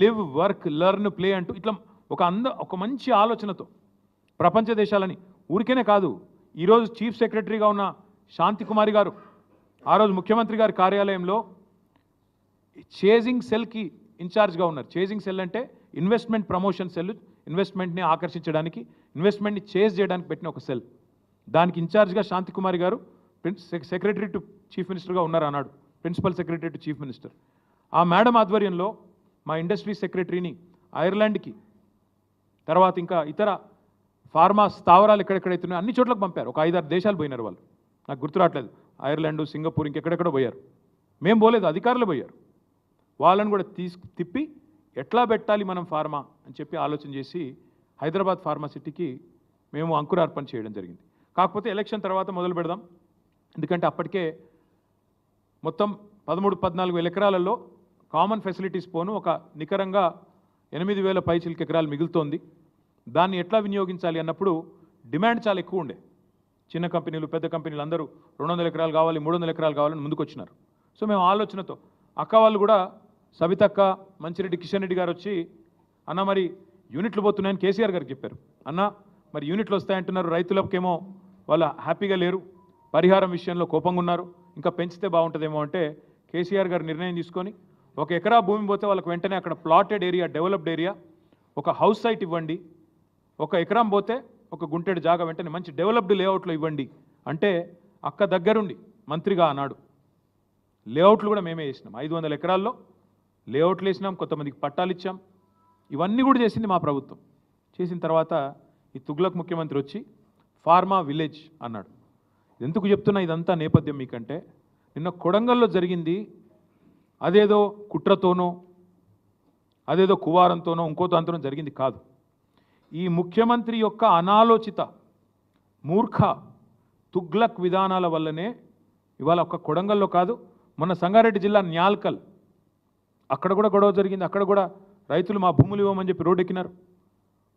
Live work learn play అంటూ ఇట్లా ఒక మంచి ఆలోచనతో ప్రపంచ దేశాలని ఊరికేనే కాదు. ఈరోజు చీఫ్ సెక్రటరీగా ఉన్న శాంతికుమారి గారు ఆ రోజు ముఖ్యమంత్రి గారి కార్యాలయంలో చేజింగ్ సెల్కి ఇన్ఛార్జ్గా ఉన్నారు. చేజింగ్ సెల్ అంటే ఇన్వెస్ట్మెంట్ ప్రమోషన్ సెల్, ఇన్వెస్ట్మెంట్ని ఆకర్షించడానికి, ఇన్వెస్ట్మెంట్ని చేజ్ చేయడానికి పెట్టిన ఒక సెల్. దానికి ఇన్ఛార్జ్గా శాంతికుమారి గారు సెక్రటరీ టు చీఫ్ మినిస్టర్గా ఉన్నారు అన్నాడు, principal secretary to chief minister. ఆ మేడం ఆధ్వర్యంలో మా ఇండస్ట్రీ సెక్రటరీని ఐర్లాండ్కి, తర్వాత ఇంకా ఇతర ఫార్మా స్థావరాలు ఎక్కడెక్కడైతున్నాయో అన్ని చోట్లకు పంపారు. ఒక 5-6 దేశాలు పోయినారు వాళ్ళు, నాకు గుర్తు రావట్లేదు, ఐర్లాండ్, సింగపూర్, ఇంకెక్కడెక్కడో పోయారు. మేము పోలేదు, అధికారులు పోయారు. వాళ్ళని కూడా తిప్పి ఎట్లా పెట్టాలి మనం ఫార్మా అని చెప్పి ఆలోచన చేసి హైదరాబాద్ ఫార్మా సిటీకి మేము అంకురార్పణ చేయడం జరిగింది. కాకపోతే ఎలక్షన్ తర్వాత మొదలు పెడదాం, ఎందుకంటే అప్పటికే మొత్తం 13-14 వేల ఎకరాలలో కామన్ ఫెసిలిటీస్ పోను ఒక నికరంగా 8,000 పైచిలకు ఎకరాలు మిగులుతోంది. దాన్ని ఎట్లా వినియోగించాలి అన్నప్పుడు డిమాండ్ చాలా ఎక్కువ ఉండే. చిన్న కంపెనీలు, పెద్ద కంపెనీలు అందరూ 200 ఎకరాలు కావాలి, 300 ఎకరాలు కావాలని ముందుకు వచ్చినారు. సో మేము ఆలోచనతో అక్క వాళ్ళు కూడా, సబితక్క, మంచిరెడ్డి కిషన్ రెడ్డి గారు వచ్చి, అన్న మరి యూనిట్లు పోతున్నాయని కేసీఆర్ గారికి చెప్పారు. అన్న మరి యూనిట్లు వస్తాయంటున్నారు, రైతులకేమో వాళ్ళ హ్యాపీగా లేరు, పరిహారం విషయంలో కోపంగా ఉన్నారు, ఇంకా పెంచితే బాగుంటుందేమో అంటే కేసీఆర్ గారు నిర్ణయం తీసుకొని 1 ఎకరా భూమి పోతే వాళ్ళకి వెంటనే అక్కడ ప్లాటెడ్ ఏరియా, డెవలప్డ్ ఏరియా, ఒక హౌస్ సైట్ ఇవ్వండి, 1 ఎకరం పోతే 1 గుంటెడు జాగా వెంటనే మంచి డెవలప్డ్ లేఅవుట్లో ఇవ్వండి అంటే అక్క దగ్గరుండి మంత్రిగా అన్నాడు లేఅవుట్లు కూడా మేమే చేసినాం. 500 ఎకరాల్లో లేఅవుట్లు వేసినాం, కొంతమందికి పట్టాలు ఇచ్చాం. ఇవన్నీ కూడా చేసింది మా ప్రభుత్వం. చేసిన తర్వాత ఈ తుగ్లక్ ముఖ్యమంత్రి వచ్చి ఫార్మా విలేజ్ అన్నాడు. ఎందుకు చెప్తున్నా ఇదంతా నేపథ్యం మీకంటే, నిన్న కొడంగల్లో జరిగింది అదేదో కుట్రతోనో, అదేదో కువారంతోనో, ఇంకో దాంతోనో జరిగింది కాదు. ఈ ముఖ్యమంత్రి యొక్క అనాలోచిత మూర్ఖ తుగ్లక్ విధానాల వల్లనే ఇవాళ ఒక్క కొడంగల్లో కాదు, మొన్న సంగారెడ్డి జిల్లా న్యాల్కల్ అక్కడ కూడా గొడవ జరిగింది. అక్కడ కూడా రైతులు మా భూములు ఇవ్వమని చెప్పి రోడ్డు ఎక్కినారు.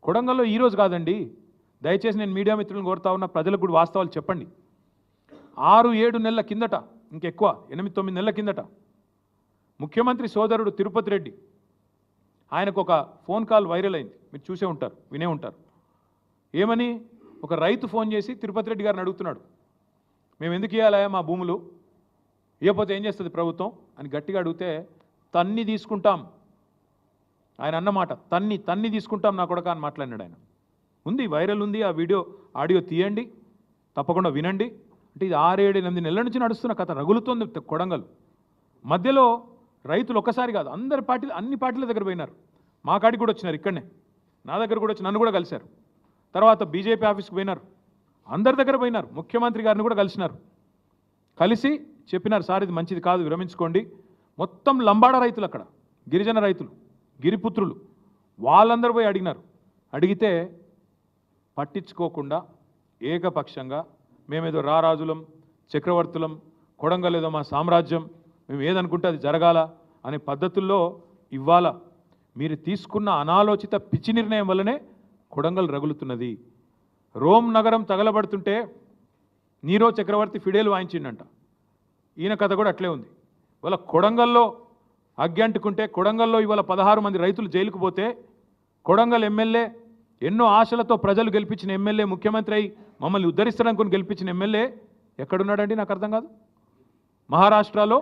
కొడంగల్లో ఈరోజు కాదండి, దయచేసి నేను మీడియా మిత్రులను కోరుతా ఉన్న, ప్రజలకు కూడా వాస్తవాలు చెప్పండి. 6-7 నెలల కిందట, ఇంకెక్కువ 8-9 నెలల కిందట ముఖ్యమంత్రి సోదరుడు తిరుపతి రెడ్డి, ఆయనకు ఒక ఫోన్ కాల్ వైరల్ అయింది, మీరు చూసే ఉంటారు, వినే ఉంటారు. ఏమని, ఒక రైతు ఫోన్ చేసి తిరుపతి రెడ్డి గారిని అడుగుతున్నాడు, మేము ఎందుకు ఇవ్వాలా మా భూములు, ఇవ్వకపోతే ఏం చేస్తుంది ప్రభుత్వం అని గట్టిగా అడిగితే, తన్ని తీసుకుంటాం ఆయన అన్నమాట, తన్ని తీసుకుంటాం నా కొడక అని మాట్లాడినాడు ఆయన. ఉంది, వైరల్ ఉంది, ఆ వీడియో ఆడియో తీయండి, తప్పకుండా వినండి. అంటే ఇది 6-7-8 నెలల నుంచి నడుస్తున్న కథ, రగులుతోంది కొడంగల్. మధ్యలో రైతులు ఒక్కసారి కాదు, అన్ని పార్టీల దగ్గర పోయినారు. మా కాడికి కూడా వచ్చినారు, ఇక్కడనే నా దగ్గర కూడా వచ్చి నన్ను కూడా కలిశారు. తర్వాత బీజేపీ ఆఫీస్కి పోయినారు, అందరి దగ్గర పోయినారు, ముఖ్యమంత్రి గారిని కూడా కలిసినారు. కలిసి చెప్పినారు, సార్ ఇది మంచిది కాదు, విరమించుకోండి. మొత్తం లంబాడ రైతులు, అక్కడ గిరిజన రైతులు, గిరిపుత్రులు, వాళ్ళందరూ పోయి అడిగినారు. అడిగితే పట్టించుకోకుండా ఏకపక్షంగా మేమేదో రారాజులం, చక్రవర్తులం, కొడంగల్ ఏదో మా సామ్రాజ్యం, మేము ఏదనుకుంటే అది జరగాల అనే పద్ధతుల్లో ఇవాళ మీరు తీసుకున్న అనాలోచిత పిచ్చి నిర్ణయం వల్లనే కొడంగల్ రగులుతున్నది. రోమ్ నగరం తగలబడుతుంటే నీరో చక్రవర్తి ఫిడేలు వాయించిండంట, ఈయన కథ కూడా అట్లే ఉంది. ఇవాళ కొడంగల్లో అగ్గి అంటుకుంటే, కొడంగల్లో ఇవాళ 16 మంది రైతులు జైలుకు పోతే, కొడంగల్ ఎమ్మెల్యే, ఎన్నో ఆశలతో ప్రజలు గెలిపించిన ఎమ్మెల్యే, ముఖ్యమంత్రి అయి మమ్మల్ని ఉద్ధరిస్తారనుకుని గెలిపించిన ఎమ్మెల్యే ఎక్కడున్నాడండి నాకు అర్థం కాదు. మహారాష్ట్రలో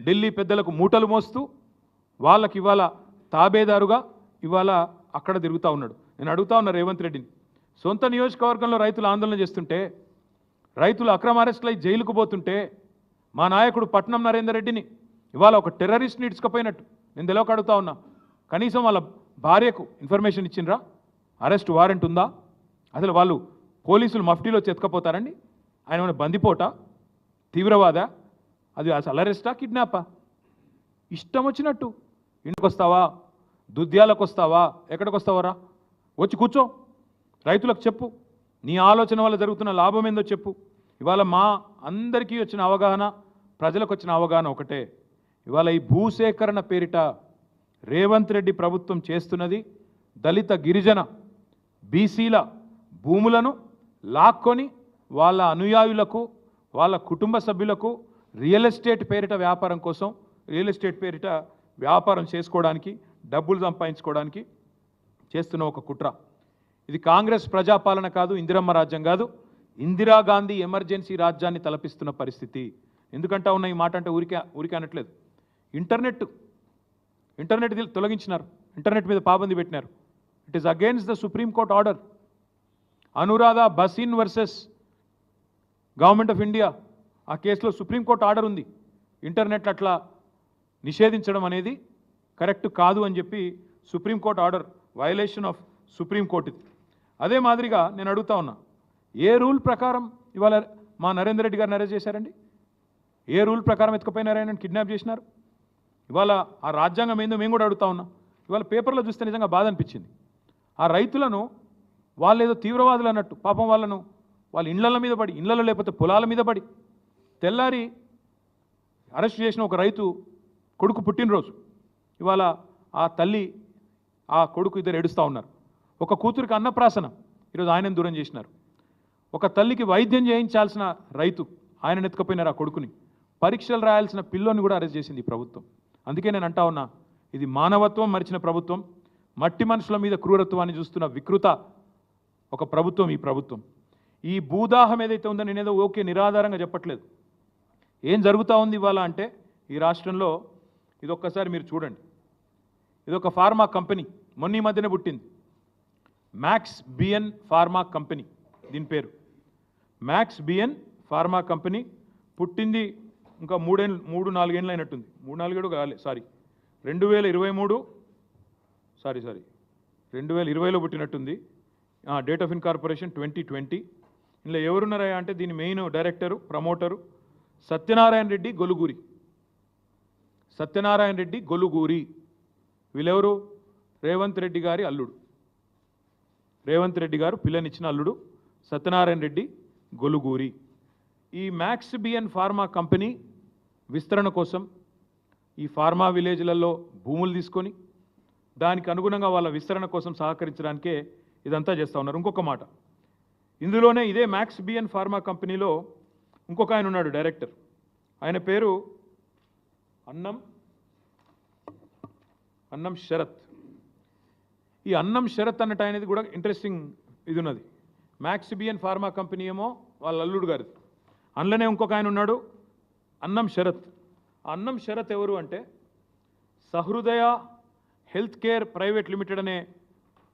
ఢిల్లీ పెద్దలకు మూటలు మోస్తూ వాళ్ళకి ఇవాళ తాబేదారుగా ఇవాళ అక్కడ తిరుగుతూ ఉన్నాడు. నేను అడుగుతా ఉన్నా రేవంత్ రెడ్డిని, సొంత నియోజకవర్గంలో రైతులు ఆందోళన చేస్తుంటే, రైతులు అక్రమ అరెస్టులై జైలుకు పోతుంటే, మా నాయకుడు పట్నం నరేందర్ రెడ్డిని ఇవాళ ఒక టెర్రరిస్ట్ని ఇడ్చుకపోయినట్టు నేను తెలియక అడుగుతా ఉన్నా. కనీసం వాళ్ళ భార్యకు ఇన్ఫర్మేషన్ ఇచ్చిండ్రా? అరెస్ట్ వారెంట్ ఉందా? అసలు వాళ్ళు పోలీసులు మఫ్టీలో ఎత్తుకపోతారండి? ఆయన ఏమైనా బందిపోట, తీవ్రవాద, అది అసలు అరెస్టా, కిడ్నాపా? ఇష్టం వచ్చినట్టు ఇంటికి వస్తావా, దుద్యాలకు వస్తావా, ఎక్కడికి వస్తావరా, వచ్చి కూర్చో, రైతులకు చెప్పు, నీ ఆలోచన వల్ల జరుగుతున్న లాభం ఏందో చెప్పు. ఇవాళ మా అందరికీ వచ్చిన అవగాహన, ప్రజలకు వచ్చిన అవగాహన ఒకటే, ఇవాళ ఈ భూసేకరణ పేరిట రేవంత్ రెడ్డి ప్రభుత్వం చేస్తున్నది దళిత, గిరిజన, బీసీల భూములను లాక్కొని వాళ్ళ అనుయాయులకు, వాళ్ళ కుటుంబ సభ్యులకు రియల్ ఎస్టేట్ పేరిట వ్యాపారం కోసం, రియల్ ఎస్టేట్ పేరిట వ్యాపారం చేసుకోవడానికి డబ్బులు సంపాదించుకోవడానికి చేస్తున్న ఒక కుట్ర. ఇది కాంగ్రెస్ ప్రజాపాలన కాదు, ఇందిరమ్మ రాజ్యం కాదు, ఇందిరాగాంధీ ఎమర్జెన్సీ రాజ్యాన్ని తలపిస్తున్న పరిస్థితి. ఎందుకంటా ఉన్న ఈ మాట అంటే ఊరికే అనట్లేదు. ఇంటర్నెట్ తొలగించినారు, ఇంటర్నెట్ మీద పాబంది పెట్టినారు. It is against the supreme court order. Anuradha Bhasin versus government of India, ఆ కేసులో సుప్రీంకోర్టు ఆర్డర్ ఉంది. ఇంటర్నెట్ అట్లా నిషేధించడం అనేది కరెక్ట్ కాదు అని చెప్పి supreme court order, violation of supreme court ఇది. అదే మాదిరిగా నేను అడుగుతా ఉన్నా, ఏ రూల్ ప్రకారం ఇవాళ మా నరేందర్ రెడ్డి గారిని అరెస్ట్ చేశారండి? ఏ రూల్ ప్రకారం ఎత్తుకుపోయినారని కిడ్నాప్ చేసినారు? ఇవాళ ఆ రాజ్యాంగం ఏందో మేము కూడా అడుగుతా ఉన్నాం. ఇవాళ పేపర్లో చూస్తే నిజంగా బాధ అనిపించింది. ఆ రైతులను వాళ్ళు ఏదో తీవ్రవాదులు అన్నట్టు పాపం వాళ్ళ ఇళ్ల మీద పడి, ఇళ్లలో లేకపోతే పొలాల మీద పడి తెల్లారి అరెస్ట్ చేసిన ఒక రైతు కొడుకు పుట్టినరోజు. ఇవాళ ఆ తల్లి ఆ కొడుకు ఇద్దరు ఏడుస్తూ ఉన్నారు. ఒక కూతురికి అన్నప్రాసన, ఈరోజు ఆయనను దూరం చేసినారు. ఒక తల్లికి వైద్యం చేయించాల్సిన రైతు, ఆయన ఎత్తుకపోయినారు ఆ కొడుకుని. పరీక్షలు రాయాల్సిన పిల్లోని కూడా అరెస్ట్ చేసింది ఈ ప్రభుత్వం. అందుకే నేను అంటా ఉన్నా, ఇది మానవత్వం మరిచిన ప్రభుత్వం, మట్టి మనుషుల మీద క్రూరత్వాన్ని చూస్తున్న వికృత ఒక ప్రభుత్వం ఈ ప్రభుత్వం. ఈ భూదాహం ఏదైతే ఉందో నేనేదో ఓకే నిరాధారంగా చెప్పట్లేదు. ఏం జరుగుతూ ఉంది ఇవాళ అంటే ఈ రాష్ట్రంలో, ఇది ఒక్కసారి మీరు చూడండి. ఇది ఒక ఫార్మా కంపెనీ, మొన్న ఈ మధ్యనే పుట్టింది, మ్యాక్స్ బిఎన్ ఫార్మా కంపెనీ. దీని పేరు మ్యాక్స్ బిఎన్ ఫార్మా కంపెనీ. పుట్టింది ఇంకా 3-4 ఏళ్ళు అయినట్టుంది, 3-4 కాలే, సారీ 2020లో పుట్టినట్టుంది. Date of incorporation 2020. ఇందులో ఎవరున్నారా అంటే దీని main director, promoter Satyanarayana Reddy Goluguri. వీళ్ళెవరు? రేవంత్ రెడ్డి గారి అల్లుడు, రేవంత్ రెడ్డి గారు పిల్లనిచ్చిన అల్లుడు సత్యనారాయణ రెడ్డి గొలుగూరి. ఈ మ్యాక్స్ బిఎన్ ఫార్మా కంపెనీ విస్తరణ కోసం ఈ ఫార్మా విలేజ్లలో భూములు తీసుకొని దానికి అనుగుణంగా వాళ్ళ విస్తరణ కోసం సహకరించడానికే ఇదంతా చేస్తూ ఉన్నారు. ఇంకొక మాట, ఇందులోనే ఇదే మ్యాక్స్ బిఎన్ ఫార్మా కంపెనీలో ఇంకొక ఆయన ఉన్నాడు డైరెక్టర్, ఆయన పేరు అన్నం శరత్. ఈ అన్నం శరత్ అన్నట్టు అనేది కూడా ఇంట్రెస్టింగ్ ఇది ఉన్నది. మ్యాక్స్ బిఎన్ ఫార్మా కంపెనీ ఏమో వాళ్ళ అల్లుడు గారిది, అందులోనే ఇంకొక ఆయన ఉన్నాడు అన్నం శరత్. అన్నం శరత్ ఎవరు అంటే సహృదయ హెల్త్ కేర్ ప్రైవేట్ లిమిటెడ్ అనే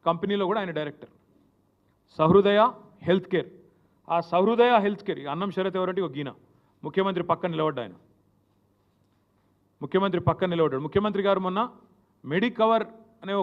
కంపెనీలో కూడా ఆయన డైరెక్టర్. సహృదయ హెల్త్ కేర్, ఆ సహృదయ హెల్త్ కేర్ అన్నం శరత్ ఎవరంటే ఒక గీన ముఖ్యమంత్రి పక్కన నిలబడ్డా. ఆయన ముఖ్యమంత్రి పక్కన నిలబడ్డాడు. ముఖ్యమంత్రి గారు మొన్న మెడికవర్